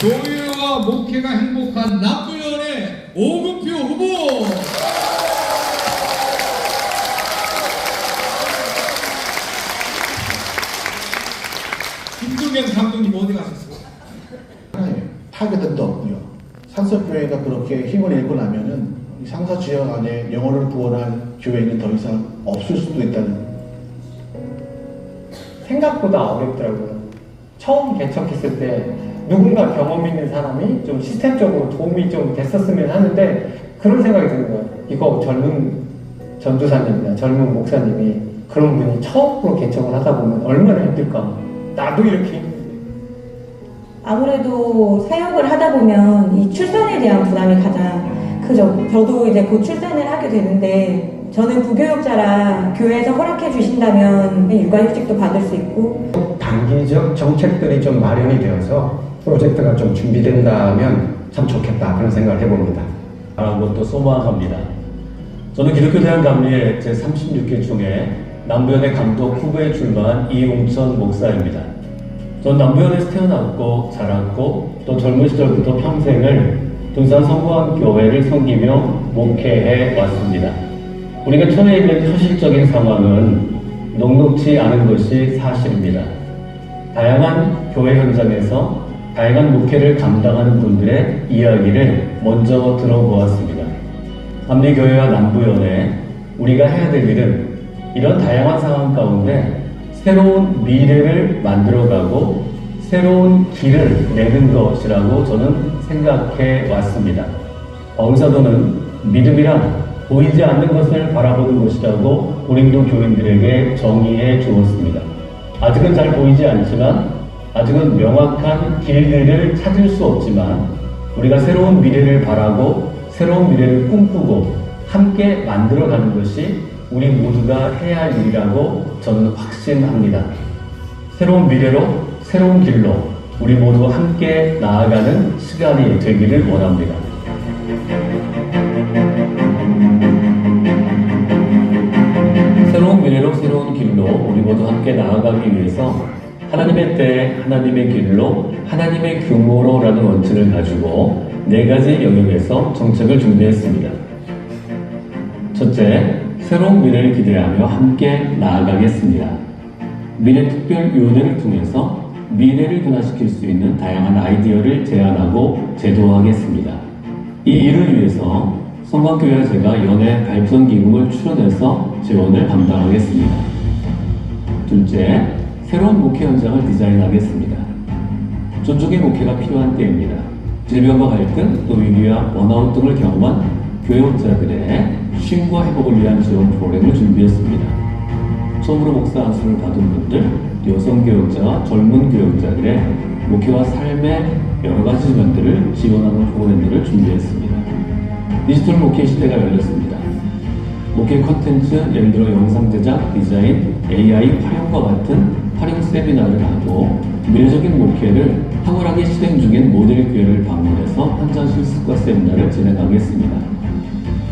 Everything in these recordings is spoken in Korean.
교회와 목회가 행복한 남부연의 오금표 후보. 김동현 감독님 어디 가셨어요? 타겟도 없고요. 상서교회가 그렇게 힘을 잃고 나면은 상서 지역 안에 영혼을 구원할 교회는 더 이상 없을 수도 있다는. 생각보다 어렵더라고요. 처음 개척했을 때 누군가 경험 있는 사람이 좀 시스템적으로 도움이 좀 됐었으면 하는데 그런 생각이 드는 거예요. 이거 젊은 전도사님이나 젊은 목사님이 그런 분이 처음으로 개척을 하다 보면 얼마나 힘들까. 나도 이렇게 힘든데. 아무래도 사역을 하다 보면 이 출산에 대한 부담이 가장 크죠. 저도 이제 곧 출산을 하게 되는데 저는 부교육자라 교회에서 허락해 주신다면 육아휴직도 받을 수 있고 단기적 정책들이 좀 마련이 되어서 프로젝트가 좀 준비된다면 참 좋겠다 그런 생각을 해봅니다. 라고 또 소망합니다. 저는 기독교대학감리의 제36회 중에 남부연의 감독 후보에 출마한 이웅천 목사입니다. 전 남부연에서 태어났고 자랐고 또 젊은 시절부터 평생을 둔산 성공교회를 섬기며 목회해 왔습니다. 우리가 처해 있는 현실적인 상황은 녹록지 않은 것이 사실입니다. 다양한 교회 현장에서 다양한 목회를 감당하는 분들의 이야기를 먼저 들어보았습니다. 감리교회와 남부연에 우리가 해야 될 일은 이런 다양한 상황 가운데 새로운 미래를 만들어가고 새로운 길을 내는 것이라고 저는 생각해 왔습니다. 의사도는 믿음이란 보이지 않는 것을 바라보는 것이라고 고린도 교인들에게 정의해 주었습니다. 아직은 잘 보이지 않지만 아직은 명확한 길들을 찾을 수 없지만 우리가 새로운 미래를 바라고 새로운 미래를 꿈꾸고 함께 만들어가는 것이 우리 모두가 해야 할 일이라고 저는 확신합니다. 새로운 미래로 새로운 길로 우리 모두 함께 나아가는 시간이 되기를 원합니다. 새로운 미래로 새로운 길로 우리 모두 함께 나아가기 위해서 하나님의 때 하나님의 길로 하나님의 규모로라는 원칙을 가지고 4가지 영역에서 정책을 준비했습니다. 첫째, 새로운 미래를 기대하며 함께 나아가겠습니다. 미래특별위원회를 통해서 미래를 변화시킬 수 있는 다양한 아이디어를 제안하고 제도하겠습니다. 이 일을 위해서 성광교회와 제가 연예 발전 기금을 출원해서 지원을 담당하겠습니다. 둘째, 새로운 목회 현장을 디자인하겠습니다. 존중의 목회가 필요한 때입니다. 질병과 갈등, 또 위기와 번아웃 등을 경험한 교회원자들의 쉼과 회복을 위한 지원 프로그램을 준비했습니다. 처음으로 목사 안수를 받은 분들, 여성 교역자와 젊은 교역자들의 목회와 삶의 여러 가지 면들을 지원하는 프로그램들을 준비했습니다. 디지털 목회 시대가 열렸습니다. 목회 컨텐츠, 예를 들어 영상 제작, 디자인, AI 활용과 같은 활용 세미나를 하고 미래적인 목회를 탁월하게 실행 중인 모델 교회를 방문해서 현장 실습과 세미나를 진행하겠습니다.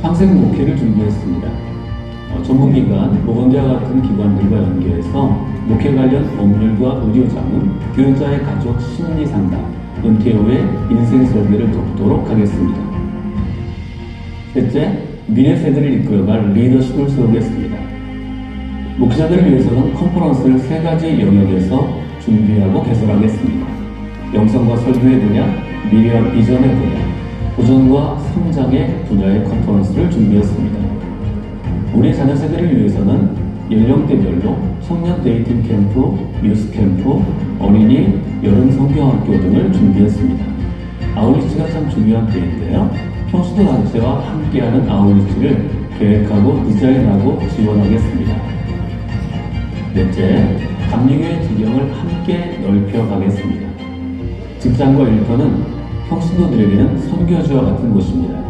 평생 목회를 준비했습니다. 전문기관, 보건대와 같은 기관들과 연계해서 목회 관련 법률과 의료자문, 교육자의 가족 심리 상담, 은퇴 후의 인생 설계를 돕도록 하겠습니다. 셋째, 미래 세대를 이끌어갈 리더십을 세우겠습니다. 목회자들을 위해서는 컨퍼런스를 3가지 영역에서 준비하고 개설하겠습니다. 영성과 설교의 분야, 미래와 비전의 분야, 도전과 성장의 분야의 컨퍼런스를 준비했습니다. 우리 자녀 세대를 위해서는 연령대별로 청년 데이팅 캠프, 유스 캠프, 어린이, 여름 성경학교 등을 준비했습니다. 아울리치가 참 중요한 때인데요. 평수도 단체와 함께하는 아울리치를 계획하고 디자인하고 지원하겠습니다. 넷째, 감리교회 지경을 함께 넓혀가겠습니다. 직장과 일터는 평신도들에게는 선교지와 같은 곳입니다.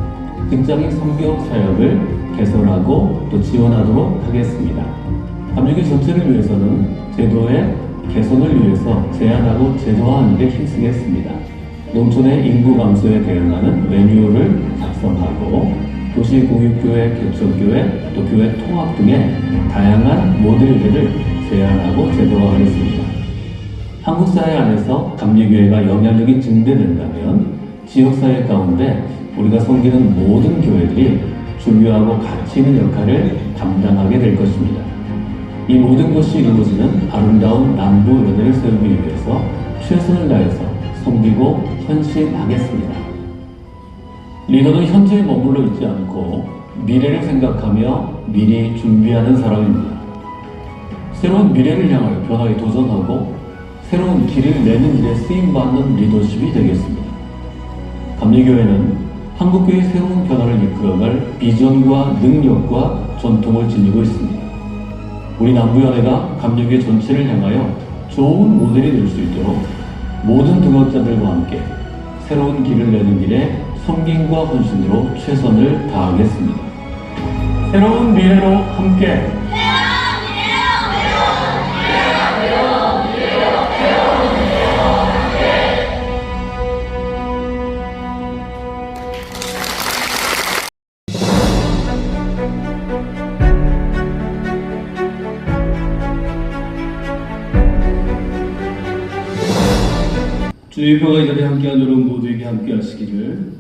직장인 선교 사역을 개설하고 또 지원하도록 하겠습니다. 감리교회 전체를 위해서는 제도의 개선을 위해서 제안하고 제도화하는 데 힘쓰겠습니다. 농촌의 인구 감소에 대응하는 매뉴얼을 작성하고 도시공익교회, 개척교회, 또 교회 통합 등의 다양한 모델들을 제안하고 제도화하겠습니다. 한국 사회 안에서 감리 감리교회가 영향력이 증대된다면 지역사회 가운데 우리가 섬기는 모든 교회들이 중요하고 가치 있는 역할을 담당하게 될 것입니다. 이 모든 것이 이루어지는 아름다운 남부연회를 세우기 위해서 최선을 다해서 섬기고 헌신하겠습니다. 리더는 현재에 머물러 있지 않고 미래를 생각하며 미리 준비하는 사람입니다. 새로운 미래를 향하여 변화에 도전하고 새로운 길을 내는 일에 쓰임받는 리더십이 되겠습니다. 감리교회는 한국교회의 새로운 변화를 이끌어갈 비전과 능력과 전통을 지니고 있습니다. 우리 남부연회가 감리교회 전체를 향하여 좋은 모델이 될 수 있도록 모든 동역자들과 함께 새로운 길을 내는 길에 섬김과 헌신으로 최선을 다하겠습니다. 새로운 미래로 함께 주의표가 이 자리에 함께한 여러분 모두에게 함께 하시기를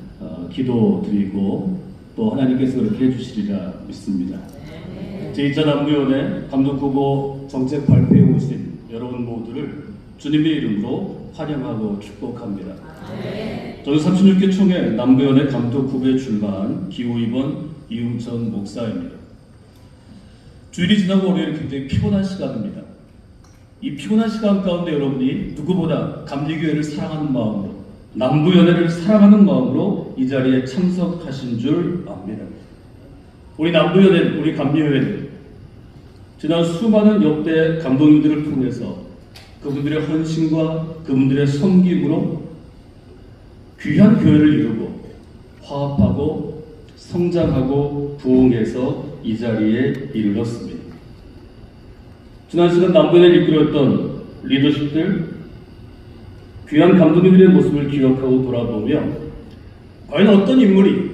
기도드리고 또 하나님께서 그렇게 해주시리라 믿습니다. 제2차 남부연회 감독후보 정책 발표에 오신 여러분 모두를 주님의 이름으로 환영하고 축복합니다. 저는 36개 총회 남부연회 감독후보에 출마한 기호 2번 이웅천 목사입니다. 주일이 지나고 월요일 굉장히 피곤한 시간입니다. 이 피곤한 시간 가운데 여러분이 누구보다 감리교회를 사랑하는 마음으로 남부연회를 사랑하는 마음으로 이 자리에 참석하신 줄 압니다. 우리 남부연회, 우리 감리교회는 지난 수많은 역대 감독님들을 통해서 그분들의 헌신과 그분들의 섬김으로 귀한 교회를 이루고 화합하고 성장하고 부흥해서 이 자리에 이르렀습니다. 지난 시간 남부연회를 이끌었던 리더십들, 귀한 감독님들의 모습을 기억하고 돌아보며 과연 어떤 인물이,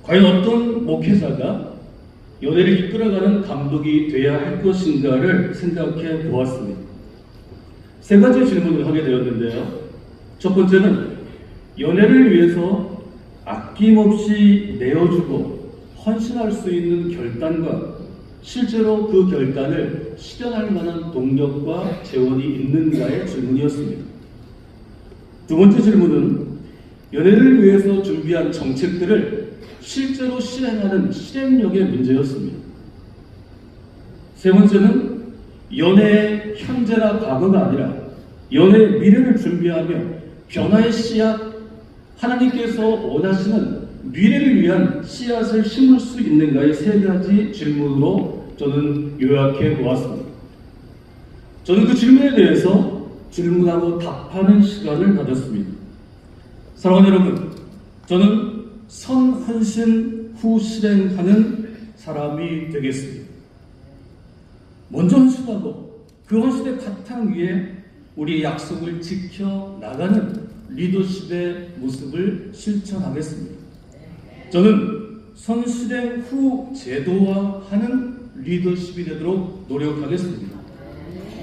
과연 어떤 목회자가 연회를 이끌어가는 감독이 돼야 할 것인가를 생각해 보았습니다. 세 가지 질문을 하게 되었는데요. 첫 번째는 연회를 위해서 아낌없이 내어주고 헌신할 수 있는 결단과 실제로 그 결단을 실현할 만한 동력과 재원이 있는가의 질문이었습니다. 두 번째 질문은 연회를 위해서 준비한 정책들을 실제로 실행하는 실행력의 문제였습니다. 세 번째는 연회의 현재나 과거가 아니라 연회의 미래를 준비하며 변화의 씨앗, 하나님께서 원하시는 미래를 위한 씨앗을 심을 수 있는가의 세 가지 질문으로 저는 요약해 보았습니다. 저는 그 질문에 대해서 질문하고 답하는 시간을 가졌습니다. 사랑하는 여러분, 저는 선헌신 후 실행하는 사람이 되겠습니다. 먼저 헌신하고 그 헌신의 바탕 위에 우리의 약속을 지켜 나가는 리더십의 모습을 실천하겠습니다. 저는 선실행 후 제도화하는 리더십이 되도록 노력하겠습니다.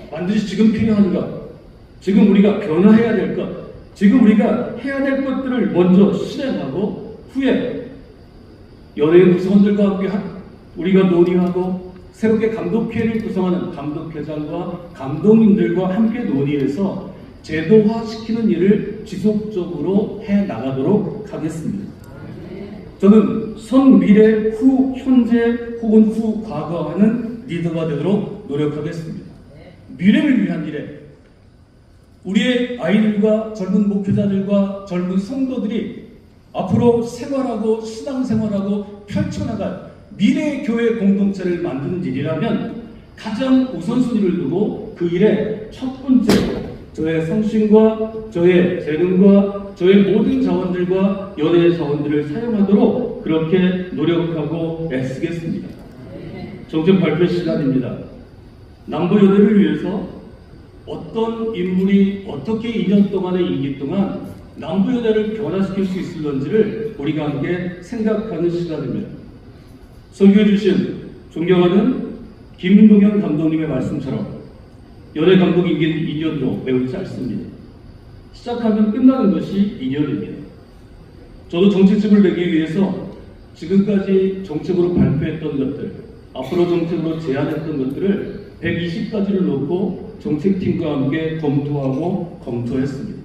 반드시 지금 필요한 것, 지금 우리가 변화해야 될 것, 지금 우리가 해야 될 것들을 먼저 실행하고 후에 연예인 구성원들과 함께 우리가 논의하고 새롭게 감독회를 구성하는 감독회장과 감독님들과 함께 논의해서 제도화시키는 일을 지속적으로 해나가도록 하겠습니다. 저는 선미래 후 현재 혹은 후 과거하는 리더가 되도록 노력하겠습니다. 미래를 위한 일에 우리의 아이들과 젊은 목회자들과 젊은 성도들이 앞으로 생활하고 신앙생활하고 펼쳐나갈 미래의 교회 공동체를 만드는 일이라면 가장 우선순위를 두고 그 일의 첫 번째, 저의 성신과 저의 재능과 저의 모든 자원들과 연예의 자원들을 사용하도록 그렇게 노력하고 애쓰겠습니다. 정책 발표 시간입니다. 남부연회를 위해서 어떤 인물이 어떻게 2년 동안의 임기 동안 남부연회를 변화시킬 수 있을런지를 우리가 함께 생각하는 시간입니다. 설교해 주신 존경하는 김동현 감독님의 말씀처럼 연예 감독 임기는 2년으로 매우 짧습니다. 시작하면 끝나는 것이 2년입니다. 저도 정책집을 내기 위해서 지금까지 정책으로 발표했던 것들, 앞으로 정책으로 제안했던 것들을 120가지를 놓고 정책팀과 함께 검토하고 검토했습니다.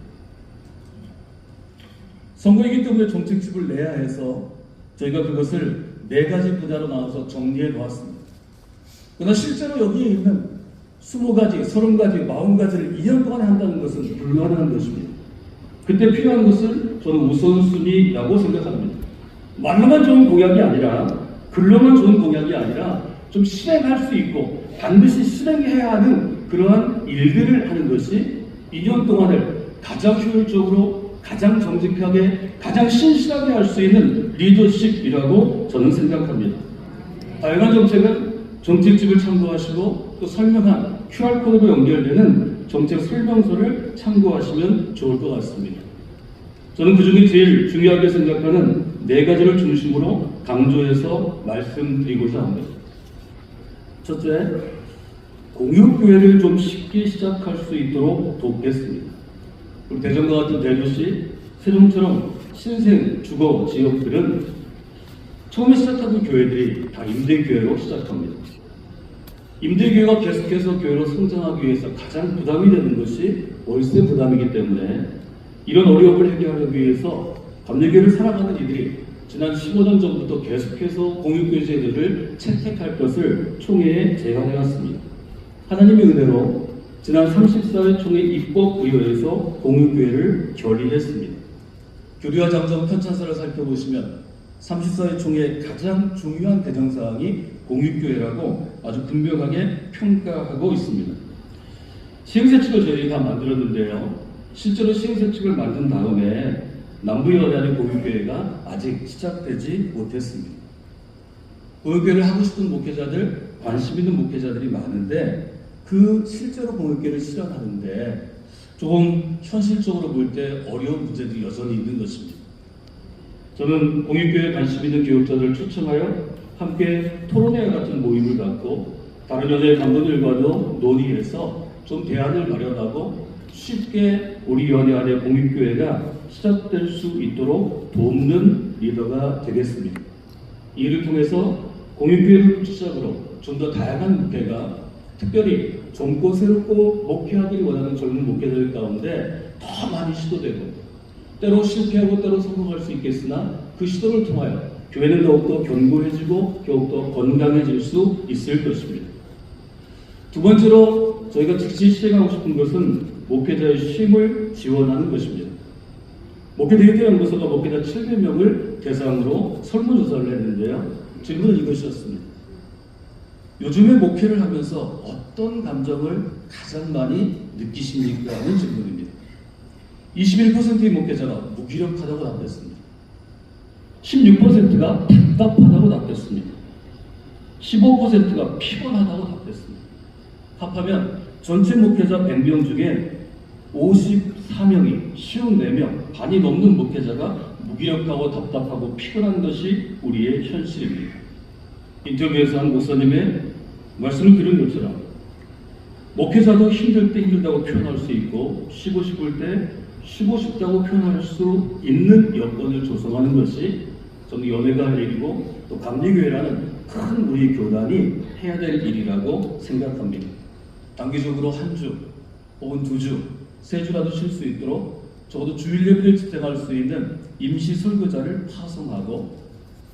선거이기 때문에 정책집을 내야 해서 저희가 그것을 4가지 분야로 나눠서 정리해 놓았습니다. 그러나 실제로 여기에 있는 20가지, 30가지, 40가지를 2년 동안에 한다는 것은 불가능한 것입니다. 그때 필요한 것은 저는 우선순위라고 생각합니다. 말로만 좋은 공약이 아니라, 글로만 좋은 공약이 아니라 좀 실행할 수 있고 반드시 실행해야 하는 그러한 일들을 하는 것이 2년 동안을 가장 효율적으로, 가장 정직하게, 가장 신실하게 할 수 있는 리더십이라고 저는 생각합니다. 다양한 정책은 정책집을 참고하시고 또 설명한 QR코드로 연결되는 정책 설명서를 참고하시면 좋을 것 같습니다. 저는 그 중에 제일 중요하게 생각하는 4가지를 중심으로 강조해서 말씀드리고자 합니다. 첫째, 공유교회를 좀 쉽게 시작할 수 있도록 돕겠습니다. 그리고 대전과 같은 대도시, 세종처럼 신생 주거 지역들은 처음에 시작하던 교회들이 다 임대교회로 시작합니다. 임대교회가 계속해서 교회로 성장하기 위해서 가장 부담이 되는 것이 월세 부담이기 때문에 이런 어려움을 해결하기 위해서 감리교회를 살아가는 이들이 지난 15년 전부터 계속해서 공유교회 제도를 채택할 것을 총회에 제안해왔습니다. 하나님의 은혜로 지난 34회 총회 입법의회에서 공유교회를 결의했습니다. 교리와 잠정 편찬서를 살펴보시면 34회 총회의 가장 중요한 대정사항이 공유교회라고 아주 분명하게 평가하고 있습니다. 시행세칙을 저희들이 다 만들었는데요. 실제로 시행세칙을 만든 다음에 남부연안의 공유교회가 아직 시작되지 못했습니다. 공유교회를 하고 싶은 목회자들, 관심 있는 목회자들이 많은데 그 실제로 공유교회를 실현하는데 조금 현실적으로 볼 때 어려운 문제들이 여전히 있는 것입니다. 저는 공유교회에 관심 있는 교육자들을 초청하여 함께 토론회 같은 모임을 갖고 다른 연예 감독들과도 논의해서 좀 대안을 마련하고 쉽게 우리 연예 안에 공유교회가 시작될 수 있도록 돕는 리더가 되겠습니다. 이를 통해서 공유교회를 시작으로 좀 더 다양한 목회가 특별히 젊고 새롭고 목회하기를 원하는 젊은 목회자들 가운데 더 많이 시도되고 때로 실패하고 때로 성공할 수 있겠으나 그 시도를 통하여 교회는 더욱더 견고해지고 더욱더 건강해질 수 있을 것입니다. 두 번째로 저희가 즉시 실행하고 싶은 것은 목회자의 쉼을 지원하는 것입니다. 목회 데이터 연구소가 목회자 700명을 대상으로 설문조사를 했는데요. 질문은 이것이었습니다. 요즘에 목회를 하면서 어떤 감정을 가장 많이 느끼십니까? 하는 질문입니다. 21%의 목회자가 무기력하다고 답했습니다. 16%가 답답하다고 답했습니다. 15%가 피곤하다고 답했습니다. 합하면 전체 목회자 100명 중에 54명이 54명, 반이 넘는 목회자가 무기력하고 답답하고 피곤한 것이 우리의 현실입니다. 인터뷰에서 한 목사님의 말씀을 들은 것처럼 목회자도 힘들 때 힘들다고 표현할 수 있고 쉬고 싶을 때 쉬고 싶다고 표현할 수 있는 여건을 조성하는 것이 저는 연회가 할 일이고 또 감리교회라는 큰 우리 교단이 해야 될 일이라고 생각합니다. 단기적으로 한 주 혹은 2주, 3주라도 쉴 수 있도록 적어도 주일 예배를 집행할 수 있는 임시 설교자를 파송하고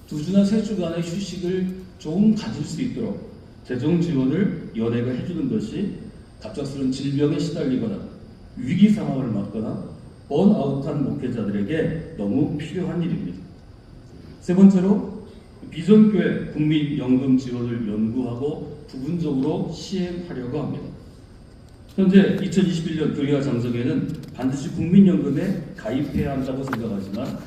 2주나 3주간의 휴식을 조금 가질 수 있도록 재정 지원을 연회가 해주는 것이 갑작스러운 질병에 시달리거나 위기 상황을 맞거나 번아웃한 목회자들에게 너무 필요한 일입니다. 세 번째로 비전교회 국민연금 지원을 연구하고 부분적으로 시행하려고 합니다. 현재 2021년 교리와 장정에는 반드시 국민연금에 가입해야 한다고 생각하지만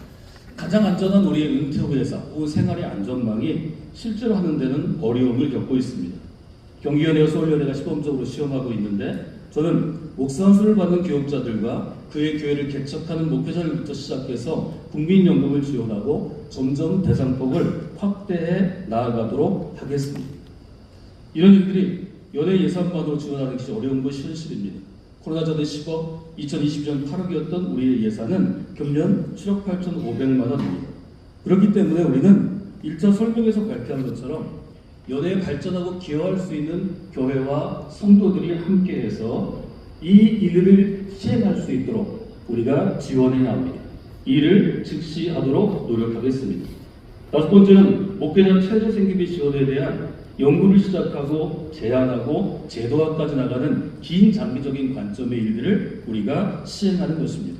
가장 안전한 우리의 은퇴 후 회사 혹은 생활의 안전망이 실제로 하는 데는 어려움을 겪고 있습니다. 경기연회와 서울연회가 시범적으로 시험하고 있는데 저는 목사 안수를 받는 교육자들과 그의 교회를 개척하는 목회자들부터 시작해서 국민연금을 지원하고 점점 대상폭을 확대해 나아가도록 하겠습니다. 이런 일들이 연회 예산만으로 지원하는 것이 어려운 것이 현실입니다. 코로나 전에 10억, 2020년 8억이었던 우리의 예산은 금년 7억 8,500만 원입니다. 그렇기 때문에 우리는 1차 설명에서 발표한 것처럼 연애에 발전하고 기여할 수 있는 교회와 성도들이 함께해서 이 일을 시행할 수 있도록 우리가 지원해 나갑니다. 이 일을 즉시 하도록 노력하겠습니다. 다섯 번째는 목회자 최저 생계비 지원에 대한 연구를 시작하고 제안하고 제도화까지 나가는 긴 장기적인 관점의 일들을 우리가 시행하는 것입니다.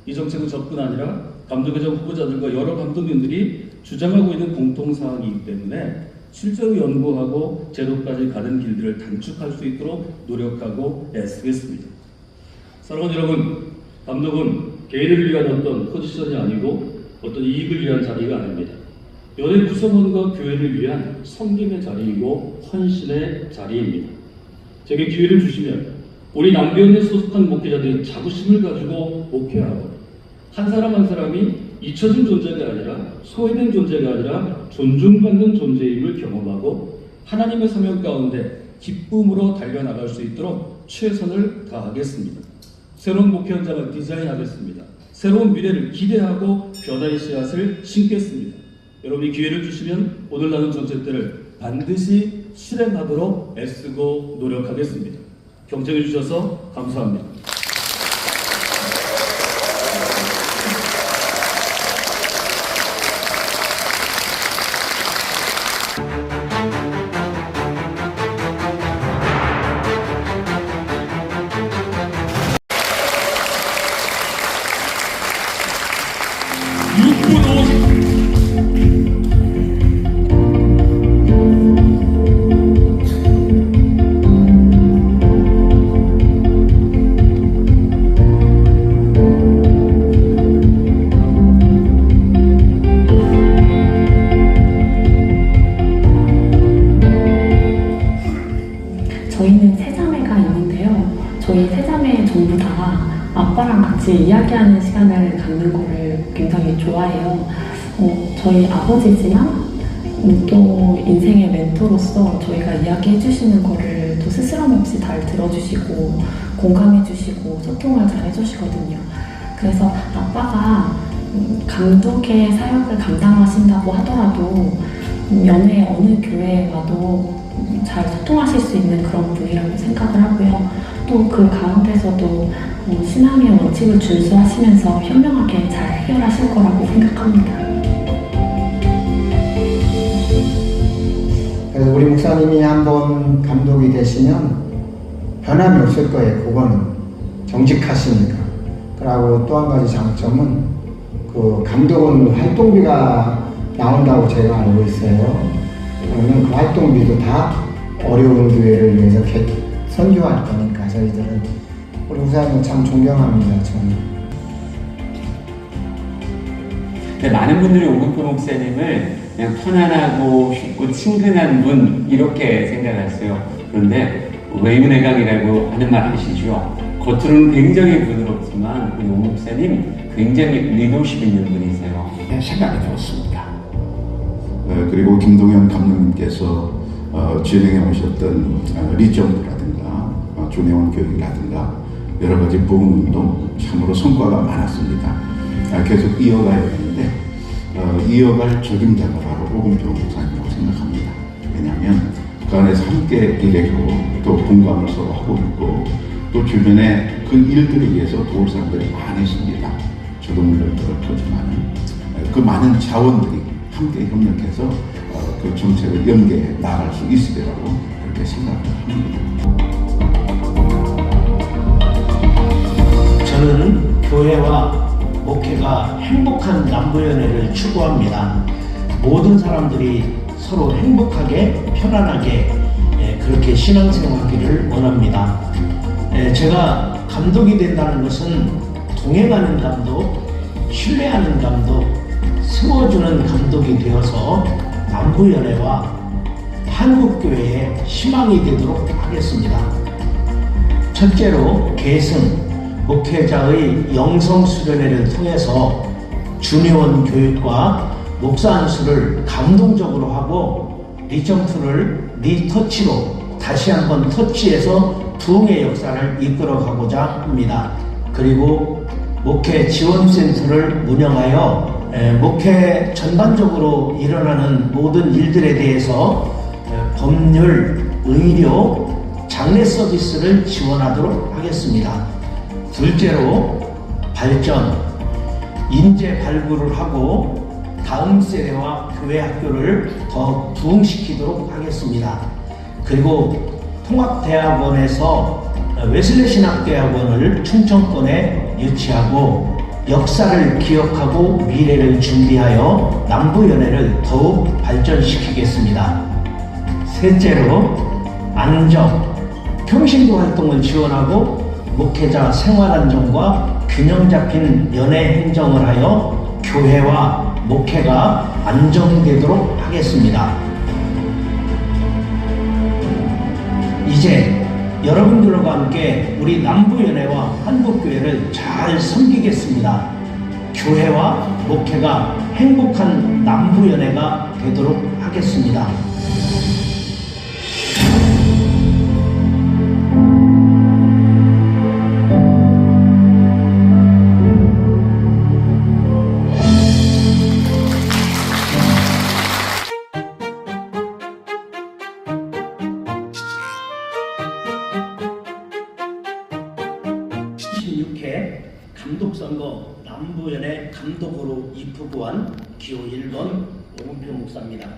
이 정책은 접근 아니라 감독회장 후보자들과 여러 감독님들이 주장하고 있는 공통사항이기 때문에 실제로 연구하고 제도까지 가는 길들을 단축할 수 있도록 노력하고 애쓰겠습니다. 사랑하는 여러분, 감독은 개인을 위한 어떤 포지션이 아니고 어떤 이익을 위한 자리가 아닙니다. 연예 구성원과 교회를 위한 섬김의 자리이고 헌신의 자리입니다. 제게 기회를 주시면 우리 남변에 소속한 목회자들이 자부심을 가지고 목회하고 한 사람 한 사람이 잊혀진 존재가 아니라 소외된 존재가 아니라 존중받는 존재임을 경험하고 하나님의 사명 가운데 기쁨으로 달려나갈 수 있도록 최선을 다하겠습니다. 새로운 목회 현장을 디자인하겠습니다. 새로운 미래를 기대하고 변화의 씨앗을 심겠습니다. 여러분이 기회를 주시면 오늘 나눈 정책들을 반드시 실행하도록 애쓰고 노력하겠습니다. 경청해 주셔서 감사합니다. 저희는 세 자매가 있는데요. 저희 세 자매 전부 다 아빠랑 같이 이야기하는 시간을 갖는 거를 굉장히 좋아해요. 저희 아버지지만 또 인생의 멘토로서 저희가 이야기해 주시는 거를 또 스스럼 없이 잘 들어주시고 공감해 주시고 소통을 잘 해주시거든요. 그래서 아빠가 감독의 사역을 감당하신다고 하더라도 연예 어느 교회에 와도 잘 소통하실 수 있는 그런 분이라고 생각을 하고요. 또 그 가운데서도 신앙의 원칙을 준수하시면서 현명하게 잘 해결하실 거라고 생각합니다. 그래서 우리 목사님이 한번 감독이 되시면 변함이 없을 거예요. 그거는 정직하시니까. 그리고 또 한 가지 장점은 그 감독은 활동비가 나온다고 제가 알고 있어요. 그러면 그 활동비도 다 어려운 교회를 위해서 선교할 거니까 저희들은 우리 목사님은 참 존경합니다. 저는. 근데 많은 분들이 오금표 목사님을 그냥 편안하고 쉽고 친근한 분 이렇게 생각했어요. 그런데 외유내강이라고 하는 말 아시죠? 겉으로는 굉장히 부드럽지만 우리 오 목사님 굉장히 리더십 있는 분이세요. 생각이 들었습니다. 그리고 김동현 감독님께서 진행해 오셨던 리점프라든가 조내원 교육이라든가 여러 가지 보훈운동 참으로 성과가 많았습니다. 계속 이어가야 되는데 이어갈 적임자가 바로 오금표 목사님이라고 생각합니다. 왜냐하면 그 안에서 함께 일했고 또 공감을 서로 하고 있고 또 주변에 그 일들을 위해서 도울 사람들이 많으십니다. 저도 물론 그렇지만 그 많은 자원들이 함께 협력해서 그 정책을 연계해 나갈 수 있으리라고 그렇게 생각을 합니다. 저는 교회와 목회가 행복한 남부연회를 추구합니다. 모든 사람들이 서로 행복하게 편안하게 그렇게 신앙생활하기를 원합니다. 제가 감독이 된다는 것은 동행하는 감독, 신뢰하는 감독, 세워주는 감독이 되어서 남부연회와 한국교회의 희망이 되도록 하겠습니다. 첫째로 계승, 목회자의 영성수련회를 통해서 주내원 교육과 목사 안수를 감동적으로 하고 리점프를 리터치로 다시 한번 터치해서 부흥의 역사를 이끌어가고자 합니다. 그리고 목회 지원센터를 운영하여 목회 전반적으로 일어나는 모든 일들에 대해서 법률, 의료, 장례 서비스를 지원하도록 하겠습니다. 둘째로 발전, 인재 발굴을 하고 다음 세대와 교회 학교를 더 부흥시키도록 하겠습니다. 그리고 통합대학원에서 웨슬리 신학대학원을 충청권에 유치하고 역사를 기억하고 미래를 준비하여 남부연회를 더욱 발전시키겠습니다. 셋째로 안정, 평신도 활동을 지원하고 목회자 생활안정과 균형 잡힌 연회 행정을 하여 교회와 목회가 안정되도록 하겠습니다. 이제 여러분들과 함께 우리 남부연회와 한국교회를 잘 섬기겠습니다. 교회와 목회가 행복한 남부연회가 되도록 하겠습니다. 감독선거 남부연회 감독으로 입후보한 기호 1번 오금표 목사입니다.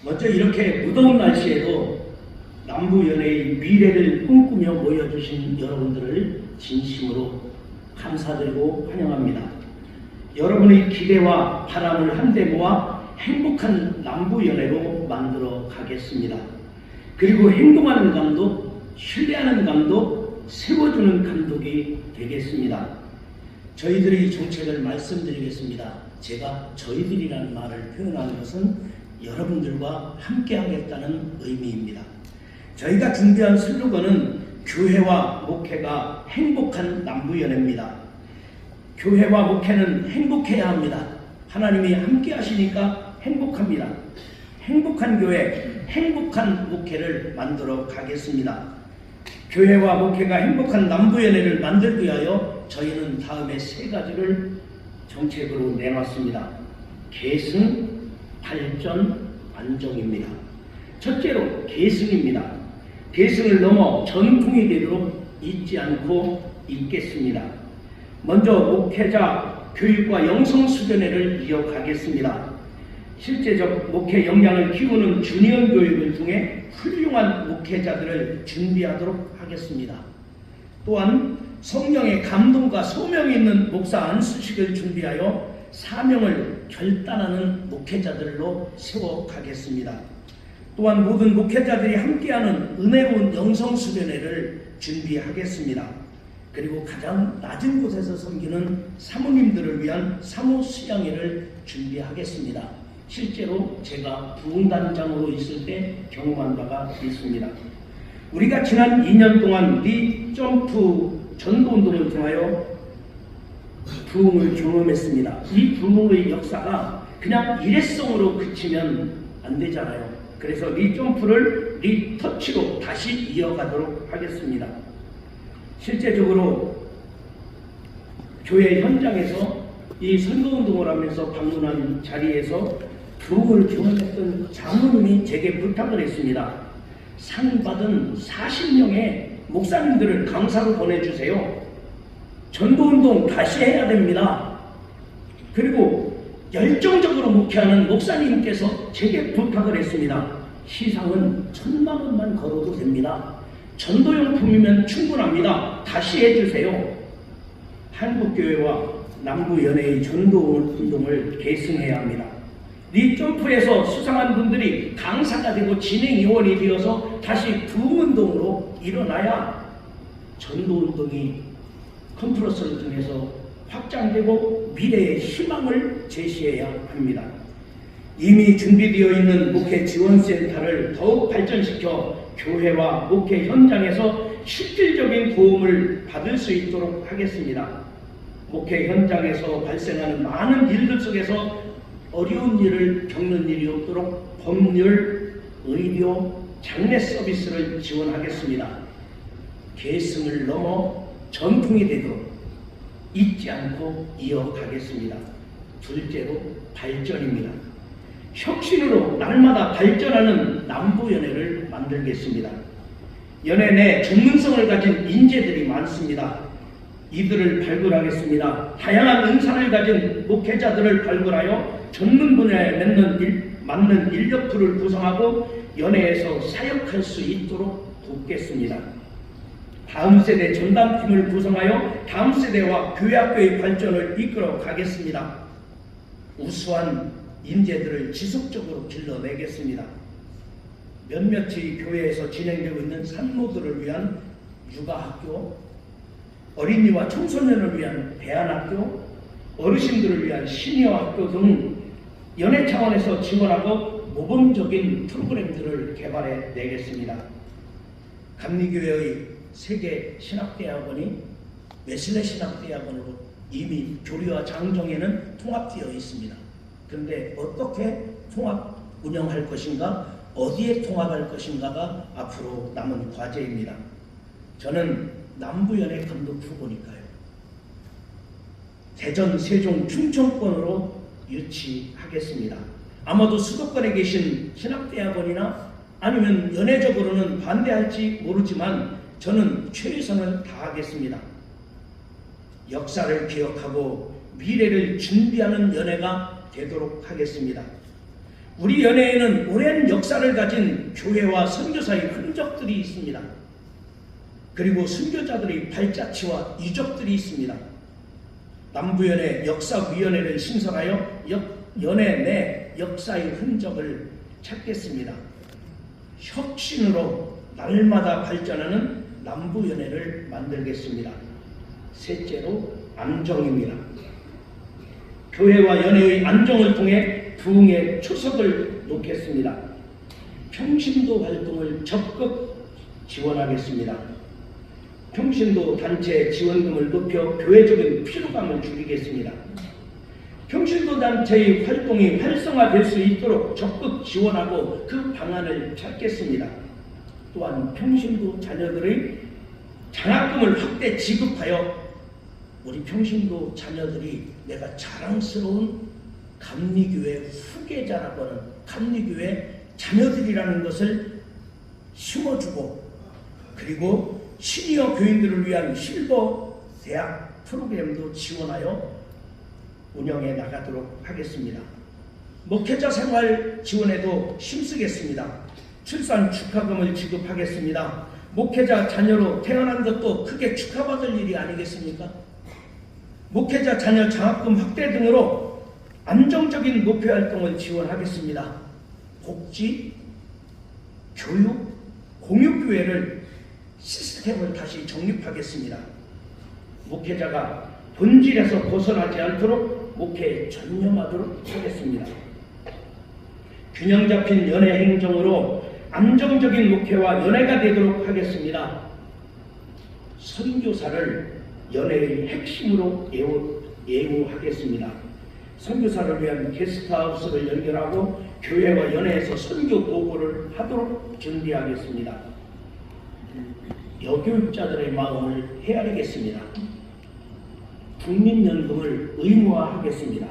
먼저 이렇게 무더운 날씨에도 남부연회의 미래를 꿈꾸며 모여주신 여러분들을 진심으로 감사드리고 환영합니다. 여러분의 기대와 바람을 한데 모아 행복한 남부연회로 만들어 가겠습니다. 그리고 행동하는 감독, 신뢰하는 감독, 세워주는 감독이 되겠습니다. 저희들의 정책을 말씀드리겠습니다. 제가 저희들이라는 말을 표현하는 것은 여러분들과 함께 하겠다는 의미입니다. 저희가 준비한 슬로건은 교회와 목회가 행복한 남부연회입니다. 교회와 목회는 행복해야 합니다. 하나님이 함께 하시니까 행복합니다. 행복한 교회, 행복한 목회를 만들어 가겠습니다. 교회와 목회가 행복한 남부연회를 만들기 위하여 저희는 다음에 3가지를 정책으로 내놨습니다. 계승, 발전, 안정입니다. 첫째로 계승입니다. 계승을 넘어 전통이 되도록 잊지 않고 있겠습니다. 먼저 목회자 교육과 영성 수련회를 이어가겠습니다. 실제적 목회 역량을 키우는 주니언 교육을 통해 훌륭한 목회자들을 준비하도록 하겠습니다. 또한 성령의 감동과 소명이 있는 목사 안수식을 준비하여 사명을 결단하는 목회자들로 세워가겠습니다. 또한 모든 목회자들이 함께하는 은혜로운 영성수련회를 준비하겠습니다. 그리고 가장 낮은 곳에서 섬기는 사모님들을 위한 사모수양회를 준비하겠습니다. 실제로 제가 부흥단장으로 있을 때 경험한 바가 있습니다. 우리가 지난 2년 동안 리점프 전도운동을 통하여 부흥을 경험했습니다. 이 부흥의 역사가 그냥 일회성으로 그치면 안 되잖아요. 그래서 리점프를 리터치로 다시 이어가도록 하겠습니다. 실제적으로 교회 현장에서 이 선거운동을 하면서 방문한 자리에서 부흥을 경험했던 장로님이 제게 부탁을 했습니다. 상 받은 40명의 목사님들을 강사로 보내주세요. 전도운동 다시 해야 됩니다. 그리고 열정적으로 목회하는 목사님께서 제게 부탁을 했습니다. 시상은 1000만 원만 걸어도 됩니다. 전도용품이면 충분합니다. 다시 해주세요. 한국교회와 남부연회의 전도운동을 계승해야 합니다. 리점프에서 수상한 분들이 강사가 되고 진행위원이 되어서 다시 부흥운동으로 일어나야 전도운동이 컨퍼런스를 통해서 확장되고 미래의 희망을 제시해야 합니다. 이미 준비되어 있는 목회 지원센터를 더욱 발전시켜 교회와 목회 현장에서 실질적인 도움을 받을 수 있도록 하겠습니다. 목회 현장에서 발생하는 많은 일들 속에서 어려운 일을 겪는 일이 없도록 법률, 의료, 장례 서비스를 지원하겠습니다. 계승을 넘어 전통이 되도록 잊지 않고 이어가겠습니다. 둘째로 발전입니다. 혁신으로 날마다 발전하는 남부연회를 만들겠습니다. 연회 내 전문성을 가진 인재들이 많습니다. 이들을 발굴하겠습니다. 다양한 은사를 가진 목회자들을 발굴하여 전문 분야에 맞는 인력풀을 구성하고 연회에서 사역할 수 있도록 돕겠습니다. 다음 세대 전담팀을 구성하여 다음 세대와 교회학교의 발전을 이끌어 가겠습니다. 우수한 인재들을 지속적으로 길러내겠습니다. 몇몇의 교회에서 진행되고 있는 산모들을 위한 육아학교, 어린이와 청소년을 위한 대안학교, 어르신들을 위한 시니어학교 등 연회 차원에서 지원하고 모범적인 프로그램들을 개발해 내겠습니다. 감리교회의 세계 신학대학원이 웨슬레 신학대학원으로 이미 교리와 장정에는 통합되어 있습니다. 그런데 어떻게 통합 운영할 것인가, 어디에 통합할 것인가가 앞으로 남은 과제입니다. 저는 남부연회 감독 후보니까요. 대전, 세종, 충청권으로 유치하겠습니다. 아마도 수도권에 계신 신학대학원이나 아니면 연회적으로는 반대할지 모르지만 저는 최선을 다하겠습니다. 역사를 기억하고 미래를 준비하는 연회가 되도록 하겠습니다. 우리 연회에는 오랜 역사를 가진 교회와 선교사의 흔적들이 있습니다. 그리고 선교자들의 발자취와 유적들이 있습니다. 남부연회 역사위원회를 신설하여 연회 내 역사의 흔적을 찾겠습니다. 혁신으로 날마다 발전하는 남부연회를 만들겠습니다. 셋째로 안정입니다. 교회와 연회의 안정을 통해 부흥의 초석을 놓겠습니다. 평신도 활동을 적극 지원하겠습니다. 평신도 단체 지원금을 높여 교회적인 피로감을 줄이겠습니다. 평신도 단체의 활동이 활성화될 수 있도록 적극 지원하고 그 방안을 찾겠습니다. 또한 평신도 자녀들의 장학금을 확대 지급하여 우리 평신도 자녀들이 내가 자랑스러운 감리교회 후계자라고 하는 감리교회 자녀들이라는 것을 심어주고, 그리고 시니어 교인들을 위한 실버 대학 프로그램도 지원하여 운영해 나가도록 하겠습니다. 목회자 생활 지원에도 힘쓰겠습니다. 출산 축하금을 지급하겠습니다. 목회자 자녀로 태어난 것도 크게 축하받을 일이 아니겠습니까? 목회자 자녀 장학금 확대 등으로 안정적인 목회 활동을 지원하겠습니다. 복지, 교육, 공유교회를 시스템을 다시 정립하겠습니다. 목회자가 본질에서 벗어나지 않도록 목회에 전념하도록 하겠습니다. 균형 잡힌 연회 행정으로 안정적인 목회와 연회가 되도록 하겠습니다. 선교사를 연회의 핵심으로 예우하겠습니다. 선교사를 위한 게스트하우스를 연결하고 교회와 연회에서 선교 보고를 하도록 준비하겠습니다. 여교육자들의 마음을 헤아리겠습니다. 국민연금을 의무화하겠습니다.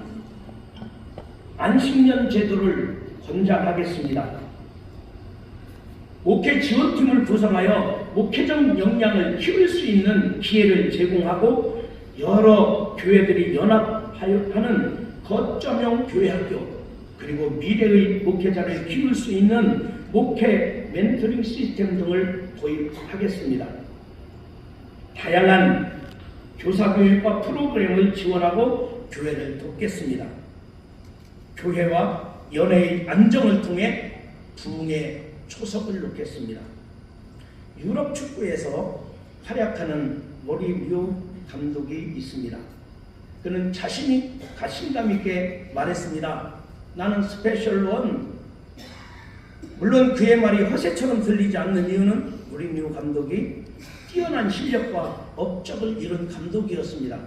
안식년 제도를 권장하겠습니다. 목회 지원팀을 구성하여 목회적 역량을 키울 수 있는 기회를 제공하고 여러 교회들이 연합하는 거점형 교회학교, 그리고 미래의 목회자를 키울 수 있는 목회 멘토링 시스템 등을 도입하겠습니다. 다양한 교사교육과 프로그램을 지원하고 교회를 돕겠습니다. 교회와 연회의 안정을 통해 부흥의 초석을 놓겠습니다. 유럽 축구에서 활약하는 모리뉴 감독이 있습니다. 그는 자신감 있게 말했습니다. 나는 스페셜 원. 물론 그의 말이 허세처럼 들리지 않는 이유는 모리뉴 감독이 뛰어난 실력과 업적을 이룬 감독이었습니다.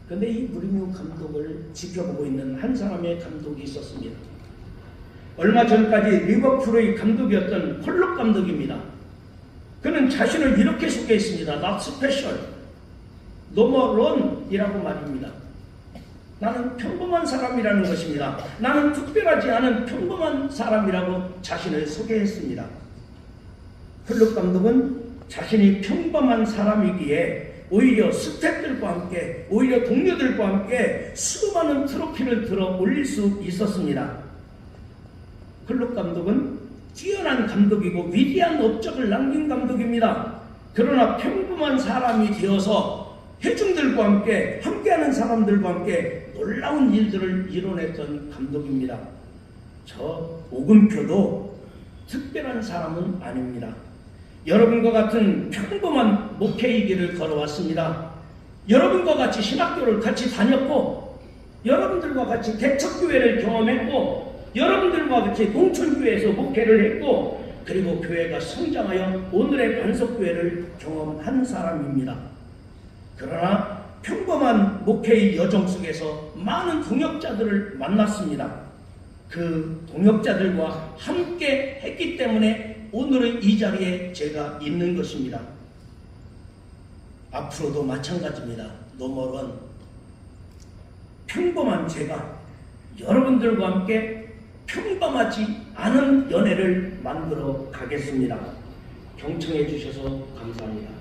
그런데 이 모리뉴 감독을 지켜보고 있는 한 사람의 감독이 있었습니다. 얼마 전까지 리버풀의 감독이었던 폴록 감독입니다. 그는 자신을 이렇게 소개했습니다. Not special, no i라고 말입니다. 나는 평범한 사람이라는 것입니다. 나는 특별하지 않은 평범한 사람이라고 자신을 소개했습니다. 클럽 감독은 자신이 평범한 사람이기에 오히려 스태프들과 함께, 오히려 동료들과 함께 수많은 트로피를 들어 올릴 수 있었습니다. 클럽 감독은 뛰어난 감독이고 위대한 업적을 남긴 감독입니다. 그러나 평범한 사람이 되어서 회중들과 함께하는 사람들과 함께 놀라운 일들을 이뤄냈던 감독입니다. 저 오금표도 특별한 사람은 아닙니다. 여러분과 같은 평범한 목회의 길을 걸어왔습니다. 여러분과 같이 신학교를 같이 다녔고, 여러분들과 같이 개척교회를 경험했고, 여러분들과 같이 농촌교회에서 목회를 했고, 그리고 교회가 성장하여 오늘의 반석교회를 경험한 사람입니다. 그러나 평범한 목회의 여정 속에서 많은 동역자들을 만났습니다. 그 동역자들과 함께 했기 때문에 오늘의 이 자리에 제가 있는 것입니다. 앞으로도 마찬가지입니다. 넘어런 평범한 제가 여러분들과 함께 평범하지 않은 연애를 만들어 가겠습니다. 경청해 주셔서 감사합니다.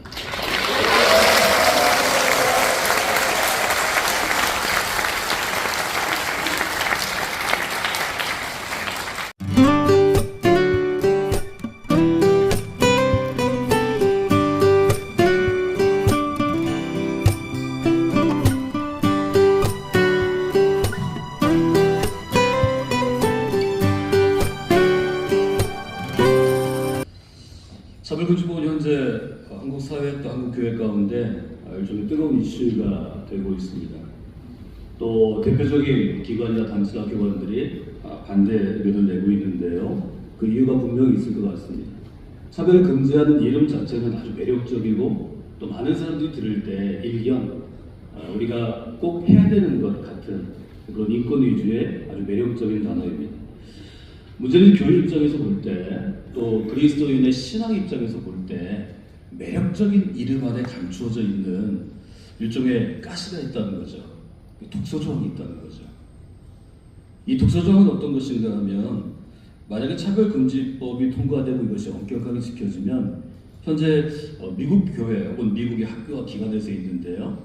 차별금지법은 현재 한국 사회 또 한국 교회 가운데 일종의 뜨거운 이슈가 되고 있습니다. 또 대표적인 기관이나 단체나 교관들이 반대 의견을 내고 있는데요. 그 이유가 분명히 있을 것 같습니다. 차별을 금지하는 이름 자체는 아주 매력적이고 또 많은 사람들이 들을 때 일견 우리가 꼭 해야 되는 것 같은 그런 인권 위주의 아주 매력적인 단어입니다. 문제는 교회 입장에서 볼 때 또 그리스도인의 신앙 입장에서 볼 때 매력적인 이름 안에 감추어져 있는 일종의 가시가 있다는 거죠. 독소조항이 있다는 거죠. 이 독소조항은 어떤 것인가 하면 만약에 차별금지법이 통과되고 이것이 엄격하게 지켜지면 현재 미국 교회 혹은 미국의 학교와 기관에서 있는데요.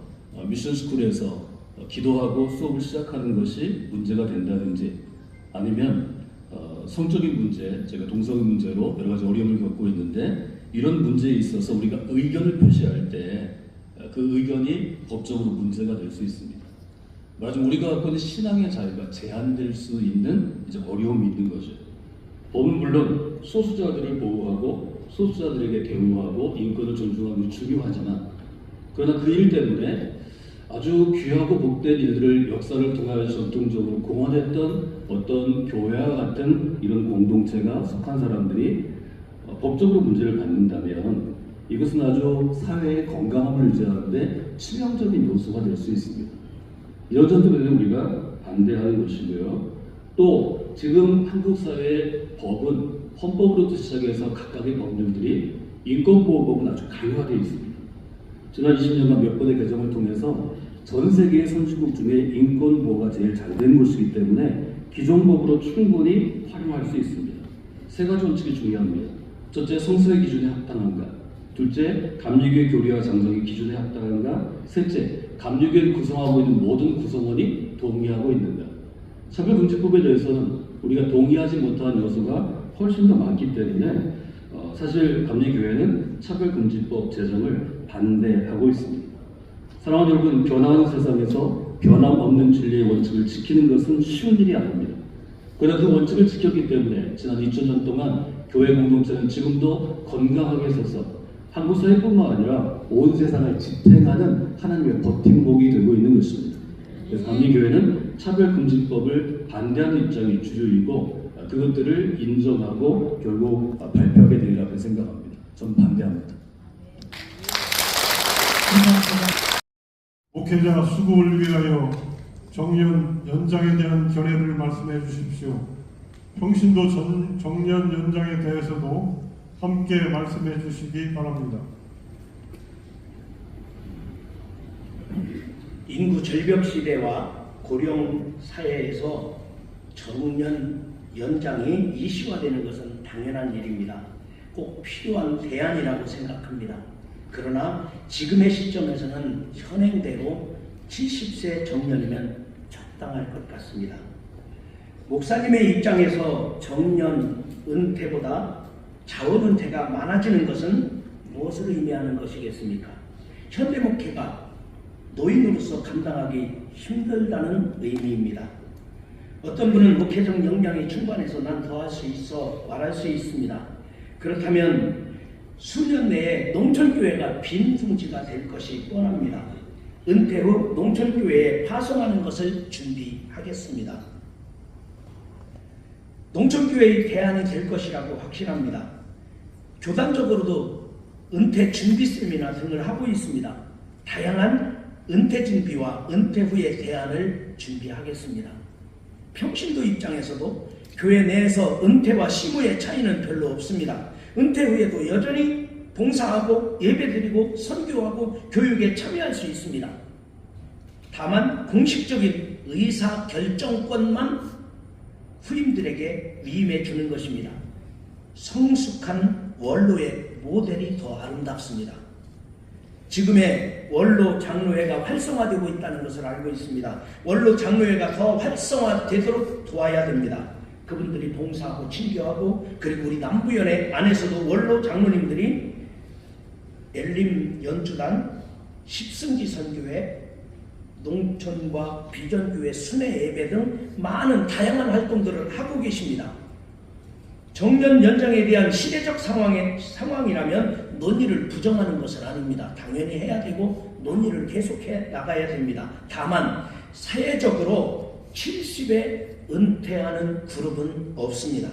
미션스쿨에서 기도하고 수업을 시작하는 것이 문제가 된다든지 아니면 성적인 문제, 제가 동성애 문제로 여러 가지 어려움을 겪고 있는데 이런 문제에 있어서 우리가 의견을 표시할 때 그 의견이 법적으로 문제가 될 수 있습니다. 말하자면 우리가 갖고 있는 신앙의 자유가 제한될 수 있는 이제 어려움이 있는 거죠. 법은 물론 소수자들을 보호하고 소수자들에게 대우하고 인권을 존중하는 게 중요하지만 그러나 그 일 때문에 아주 귀하고 복된 일들을 역사를 통하여 전통적으로 공헌했던 어떤 교회와 같은 이런 공동체가 속한 사람들이 법적으로 문제를 받는다면 이것은 아주 사회의 건강함을 유지하는데 치명적인 요소가 될 수 있습니다. 이런 점 때문에 우리가 반대하는 것이고요. 또 지금 한국 사회의 법은 헌법으로부터 시작해서 각각의 법률들이 인권보호법은 아주 강화되어 있습니다. 지난 20년간 몇 번의 개정을 통해서 전 세계의 선진국 중에 인권보호가 제일 잘 된 곳이기 때문에 기존 법으로 충분히 활용할 수 있습니다. 세 가지 원칙이 중요합니다. 첫째, 성서의 기준에 합당한가? 둘째, 감리교의 교리와 장정의 기준에 합당한가? 셋째, 감리교회를 구성하고 있는 모든 구성원이 동의하고 있는가? 차별금지법에 대해서는 우리가 동의하지 못한 요소가 훨씬 더 많기 때문에 사실 감리교회는 차별금지법 제정을 반대하고 있습니다. 사랑하는 여러분, 변화하는 세상에서 변함없는 진리의 원칙을 지키는 것은 쉬운 일이 아닙니다. 그러나 그 원칙을 지켰기 때문에 지난 2000년 동안 교회 공동체는 지금도 건강하게 서서 한국 사회뿐만 아니라 온 세상을 지탱하는 하나님의 버팀목이 되고 있는 것입니다. 그래서 감리교회는 차별금지법을 반대하는 입장이 주류이고 그것들을 인정하고 결국 발표하게 되리라고 생각합니다. 저는 반대합니다. 목회자 수고를 위하여 정년 연장에 대한 견해를 말씀해 주십시오. 평신도 정년 연장에 대해서도 함께 말씀해 주시기 바랍니다. 인구 절벽 시대와 고령 사회에서 정년 연장이 이슈화되는 것은 당연한 일입니다. 꼭 필요한 대안이라고 생각합니다. 그러나 지금의 시점에서는 현행대로 70세 정년이면 적당할 것 같습니다. 목사님의 입장에서 정년 은퇴보다 자원 은퇴가 많아지는 것은 무엇을 의미하는 것이겠습니까? 현대 목회가 노인으로서 감당하기 힘들다는 의미입니다. 어떤 분은 목회적 역량이 충분해서 난 더 할 수 있어 말할 수 있습니다. 그렇다면 수년 내에 농촌교회가 빈둥지가 될 것이 뻔합니다. 은퇴 후 농촌교회에 파송하는 것을 준비하겠습니다. 농촌교회의 대안이 될 것이라고 확신합니다. 교단적으로도 은퇴 준비 세미나 등을 하고 있습니다. 다양한 은퇴 준비와 은퇴 후의 대안을 준비하겠습니다. 평신도 입장에서도 교회 내에서 은퇴와 시무의 차이는 별로 없습니다. 은퇴 후에도 여전히 봉사하고 예배드리고 선교하고 교육에 참여할 수 있습니다. 다만 공식적인 의사 결정권만 후임들에게 위임해 주는 것입니다. 성숙한 원로의 모델이 더 아름답습니다. 지금의 원로 장로회가 활성화되고 있다는 것을 알고 있습니다. 원로 장로회가 더 활성화되도록 도와야 됩니다. 그분들이 봉사하고 친교하고, 그리고 우리 남부연회 안에서도 원로 장로님들이 엘림 연주단, 십승지 선교회, 농촌과 비전교회 순회 예배 등 많은 다양한 활동들을 하고 계십니다. 정년 연장에 대한 시대적 상황이라면 논의를 부정하는 것은 아닙니다. 당연히 해야 되고 논의를 계속해 나가야 됩니다. 다만 사회적으로 70에 은퇴하는 그룹은 없습니다.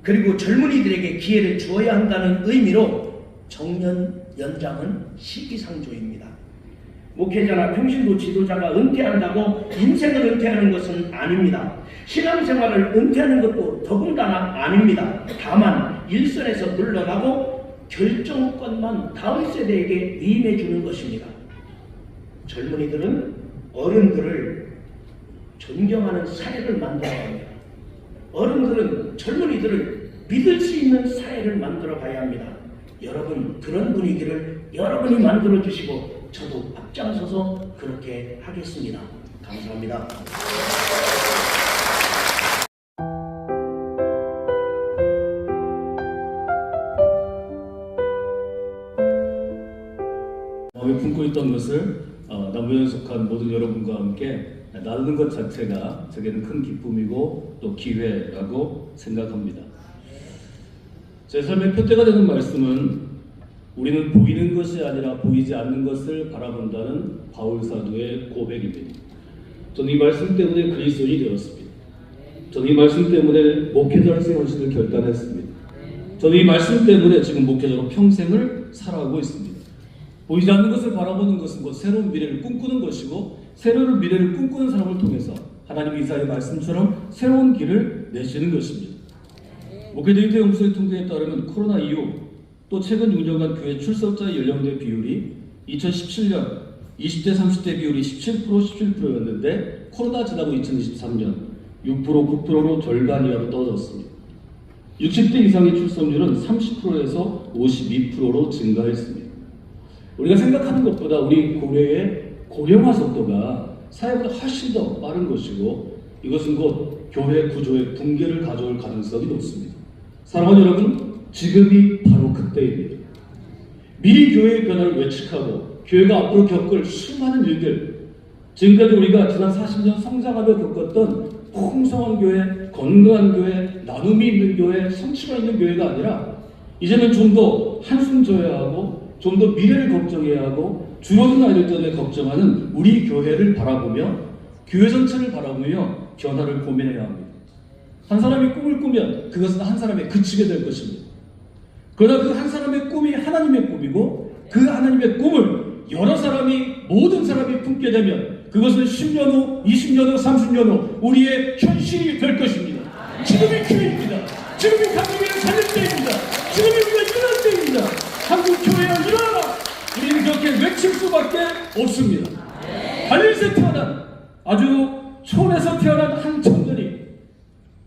그리고 젊은이들에게 기회를 주어야 한다는 의미로 정년 연장은 시기상조입니다. 목회자나 평신도 지도자가 은퇴한다고 인생을 은퇴하는 것은 아닙니다. 신앙생활을 은퇴하는 것도 더군다나 아닙니다. 다만 일선에서 물러나고 결정권만 다음 세대에게 위임해 주는 것입니다. 젊은이들은 어른들을 존경하는 사회를 만들어야 합니다. 어른들은 젊은이들을 믿을 수 있는 사회를 만들어 가야 합니다. 여러분, 그런 분위기를 여러분이 만들어 주시고 저도 앞장서서 그렇게 하겠습니다. 감사합니다. 마음에 품고 있던 것을 남부연에 속한 모든 여러분과 함께 나누는 것 자체가 제게는 큰 기쁨이고 또 기회라고 생각합니다. 제 삶의 표대가 되는 말씀은 우리는 보이는 것이 아니라 보이지 않는 것을 바라본다는 바울 사도의 고백입니다. 저는 이 말씀 때문에 그리스도인이 되었습니다. 저는 이 말씀 때문에 목회자로서의 헌신을 결단했습니다. 저는 이 말씀 때문에 지금 목회자로 평생을 살아가고 있습니다. 보이지 않는 것을 바라보는 것은 곧 새로운 미래를 꿈꾸는 것이고, 새로운 미래를 꿈꾸는 사람을 통해서 하나님의 이사야의 말씀처럼 새로운 길을 내시는 것입니다. 목회 데이터 연구소의 통계에 따르면 코로나 이후 또 최근 6년간 교회 출석자의 연령대 비율이 2017년 20대 30대 비율이 17%였는데 코로나 지나고 2023년 6% 9%로 절반 이하로 떨어졌습니다. 60대 이상의 출석률은 30%에서 52%로 증가했습니다. 우리가 생각하는 것보다 우리 고려의 고령화 속도가 사회보다 훨씬 더 빠른 것이고, 이것은 곧 교회 구조의 붕괴를 가져올 가능성이 높습니다. 사랑하는 여러분, 지금이 바로 그때입니다. 미리 교회의 변화를 예측하고 교회가 앞으로 겪을 수많은 일들, 지금까지 우리가 지난 40년 성장하며 겪었던 풍성한 교회, 건강한 교회, 나눔이 있는 교회, 성취가 있는 교회가 아니라 이제는 좀 더 한숨 져야 하고 좀 더 미래를 걱정해야 하고 줄어든 아이들 때문에 걱정하는 우리 교회를 바라보며 교회 전체를 바라보며 변화를 고민해야 합니다. 한 사람이 꿈을 꾸면 그것은 한 사람에 그치게 될 것입니다. 그러나 그 한 사람의 꿈이 하나님의 꿈이고 그 하나님의 꿈을 여러 사람이, 모든 사람이 품게 되면 그것은 10년 후, 20년 후, 30년 후 우리의 현실이 될 것입니다. 지금이 기회입니다. 지금이 감동의 살릴 때입니다. 지금이 없습니다. 달릴새 태어난 아주 촌에서 태어난 한 청년이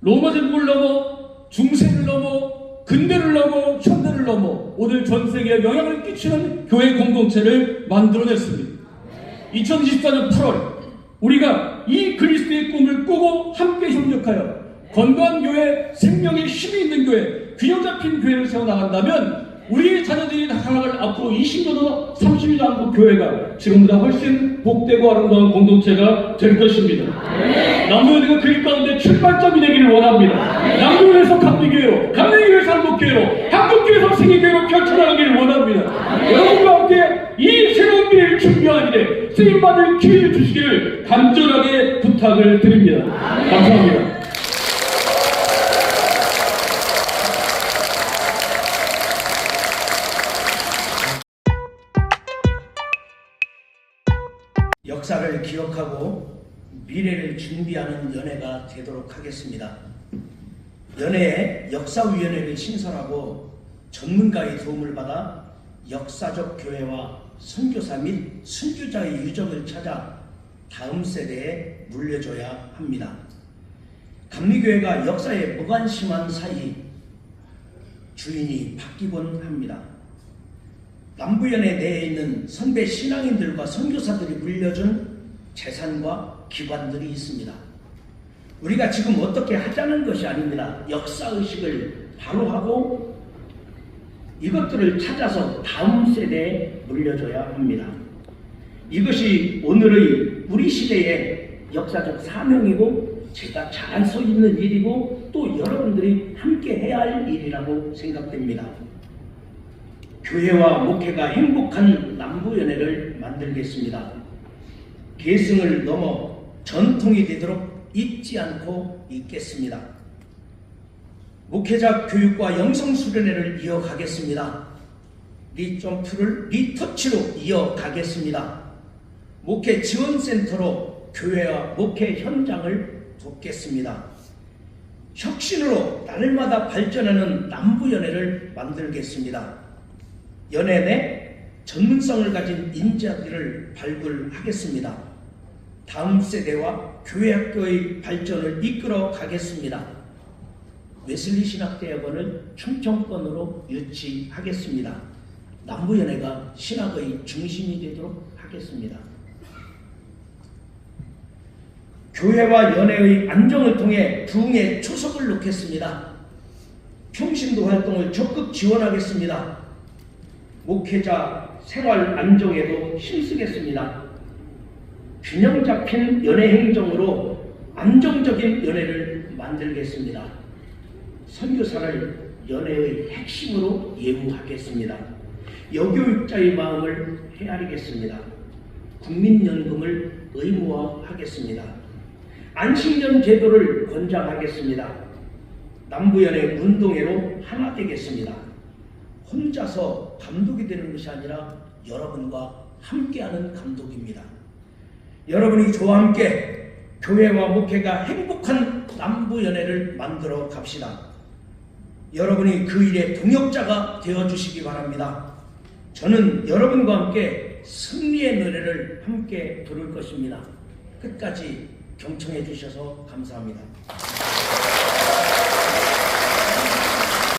로마 제국을 넘어 중세를 넘어 근대를 넘어 현대를 넘어 오늘 전 세계에 영향을 끼치는 교회 공동체를 만들어냈습니다. 2024년 8월 우리가 이 그리스도의 꿈을 꾸고 함께 협력하여 건강한 교회, 생명의 힘이 있는 교회, 균형 잡힌 교회를 세워나간다면 우리 자녀들이 나아갈 앞으로 20년도 30년 한국 교회가 지금보다 훨씬 복되고 아름다운 공동체가 될 것입니다. 남부교회가 그 가운데 출발점이 되기를 원합니다. 남부교회에서 감리교회로, 감리교회에서 한국교회로, 한국교회에서 세계교회로 펼쳐나가기를 원합니다. 여러분과 함께 이 새로운 미래를 준비하는 일에 쓰임받을 기회를 주시기를 간절하게 부탁을 드립니다. 감사합니다. 역사를 기억하고 미래를 준비하는 연회가 되도록 하겠습니다. 연회에 역사위원회를 신설하고 전문가의 도움을 받아 역사적 교회와 선교사 및 순교자의 유적을 찾아 다음 세대에 물려줘야 합니다. 감리교회가 역사에 무관심한 사이 주인이 바뀌곤 합니다. 남부연회 내에 있는 선배 신앙인들과 선교사들이 물려준 재산과 기관들이 있습니다. 우리가 지금 어떻게 하자는 것이 아닙니다. 역사의식을 바로 하고 이것들을 찾아서 다음 세대에 물려줘야 합니다. 이것이 오늘의 우리 시대의 역사적 사명이고 제가 잘 할 수 있는 일이고 또 여러분들이 함께 해야 할 일이라고 생각됩니다. 교회와 목회가 행복한 남부연회를 만들겠습니다. 계승을 넘어 전통이 되도록 잊지 않고 있겠습니다. 목회자 교육과 영성수련회를 이어가겠습니다. 리점프를 리터치로 이어가겠습니다. 목회 지원센터로 교회와 목회 현장을 돕겠습니다. 혁신으로 날마다 발전하는 남부연회를 만들겠습니다. 연회 내 전문성을 가진 인재들을 발굴하겠습니다. 다음 세대와 교회학교의 발전을 이끌어 가겠습니다. 웨슬리 신학대학원을 충청권으로 유치하겠습니다. 남부연회가 신학의 중심이 되도록 하겠습니다. 교회와 연회의 안정을 통해 부흥의 초석을 놓겠습니다. 평신도 활동을 적극 지원하겠습니다. 목회자 생활 안정에도 힘쓰겠습니다. 균형 잡힌 연회 행정으로 안정적인 연회를 만들겠습니다. 선교사를 연회의 핵심으로 예우하겠습니다. 여교육자의 마음을 헤아리겠습니다. 국민연금을 의무화하겠습니다. 안식년 제도를 권장하겠습니다. 남부연회 운동회로 하나 되겠습니다. 혼자서 감독이 되는 것이 아니라 여러분과 함께하는 감독입니다. 여러분이 저와 함께 교회와 목회가 행복한 남부연회를 만들어 갑시다. 여러분이 그 일의 동역자가 되어주시기 바랍니다. 저는 여러분과 함께 승리의 노래를 함께 부를 것입니다. 끝까지 경청해 주셔서 감사합니다.